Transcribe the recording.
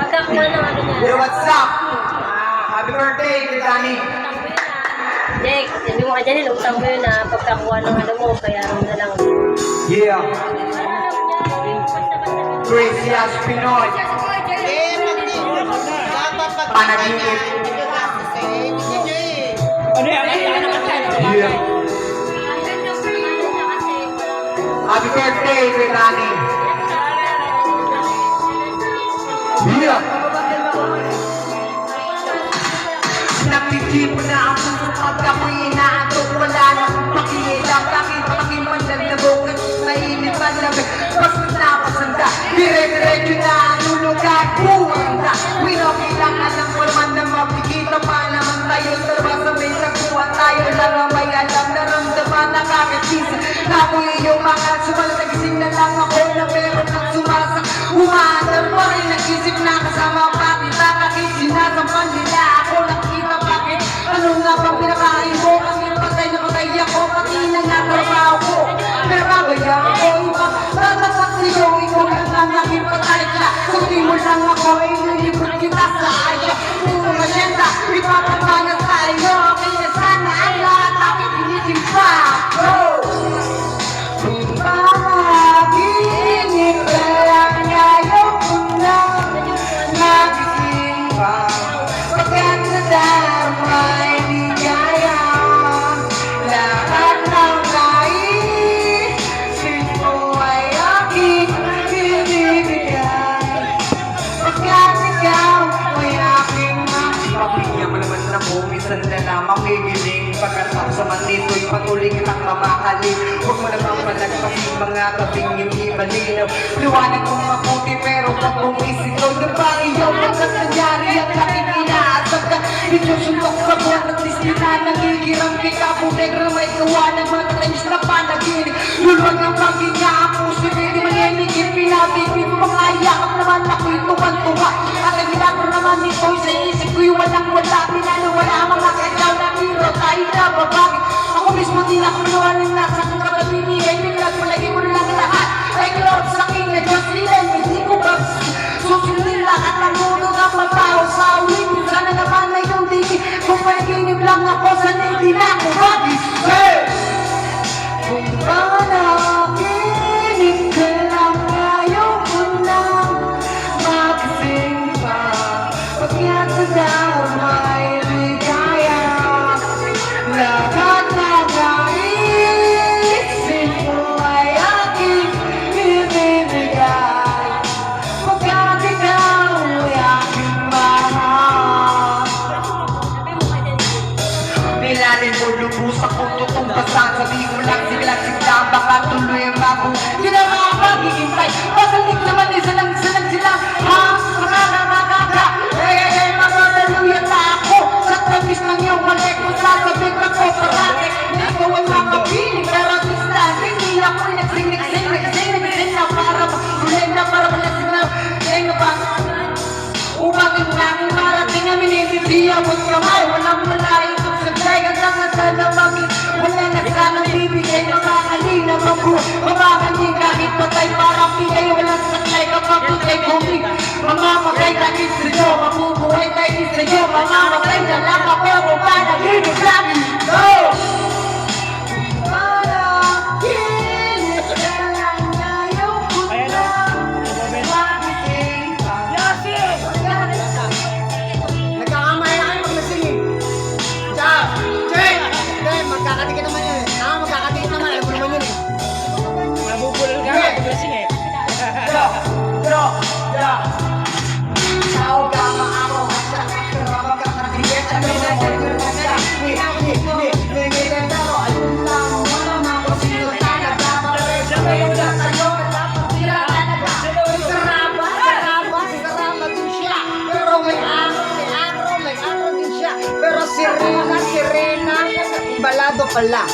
pagkakuha ng ano niya. Yo, what's up? Happy birthday, Brittany. Jake, sabi mo ka dyan, utang mo yun na pagkakuha ng ano mo, kaya na lang. Yeah. Crazy as Pinoy. Panaginip. Yeah. Happy birthday, Brittany. Yeah. Nakikip na ang puso pag ako'y inaantok. Wala na akong pakialam. Bakit pakimandag na bukas mainit pa lamig. Basta napasanda, dire-diretso na ang lulugar. Buwang na, kailangan ng forman na mapikita pa naman tayo. Sarwa sa may sakuha tayo lang ang may alam. Naramdaman nakakatisa na ako'y iyong mga sumaltagising na lang ako na meron ng sumasak. Umaandar pa rin nag-isip na kasama pa kita. Kahit sinasampan nila ako nakita bakit. Ano nga bang pinakain mo? Ang patay na patay ako, pati na natrabaho ko. Pero babaya ako iba, tatatak sa'yo, ikaw lang ang aking patay ka. Sabi mo lang ako, inilibot kita sa ayo. Puro masyenta, ipapamana sa iyo. Kaya sana ay lahat aking tinitimpa. Go! Panaginip ka lang, ayaw ko na magising pa. Pagkat nadamay di kaya lahat ng naisip ko ay aking binibigay. Pagkat ikaw ay aking mapigyan mo naman ako, minsan na lang makikiling. Pagkatapos sa mandito'y patuloy kitang mamahalin. Huwag mo namang palagpasin mga tabing hindi malinaw. Liwanag kong mabuti pero pag bumisip ko na ba iyong pagkat nangyari at nakikinaasap ka. Itusuntok sa buwan at distina nangigirang kita po negra may gawa ng matatanis na panaginip. Lulwag ang paghinga ang puso hindi manginigit pinabibig mga yakap naman ako'y tuwan-tuwa. At ang milagro naman nito'y sa isip ko'y walang-wala. Pinanawala mga kagaw na hero tayo na babagin. Ako mismo din ako nawalan nasa kong kapabinigay. Pinagpalagi mo lang lahat. Ay Lord sa akin na Diyos nila hindi ko ba susundin lahat ng mundo ng matao sa ulit. Sana naman na yung digi. Kung pag-inip lang ako sana hindi na ako bagis. Kung panaginip ka lang ayaw ko na magising pa. Pagkat sa damay ligaya lahat na naisip mo ay aking ibibigay. Pagkat ikaw ay aking mahal. Nilanin mo lubos akong tutumbasan. Sabi ko lang siglang siglang baka tuloy ang bago. Di na mga maghihintay. Pasalik naman isa lang sila. Ha? Makakakaka. Magkakaluyan na ako. Sa trapis ng iyong mali ko sasabik ako parate. Ikaw ay makapiling. Pero distan. Hindi ako nagsing na para ulay na para malasing na. Kaya nga ba? Upang yung langing marating na minibigyan mo't kamay. Walang malayo sa sablay. Hanggang na sana maging wala na sana bibigay ng kakalina mamahalin kahit patay parang pigay. Walang saklay kapag patay kumig. Mamamatay dahil sa'yo. Mabubuhay dahil sa'yo. Mamamatay na lang ako kung panaginip lang. Go! Panaginip ka lang ayaw ko na magising pa. Nagkakamay na kayo maglasing. Ciao! Check! Hindi, magkakatikit naman yun. Magkakatikit naman. Alam mo naman yun eh. Mabubulol ka nga, paglasing eh. Tao ka maamo. Magkakatigit ang Pero si Rina, balado pala.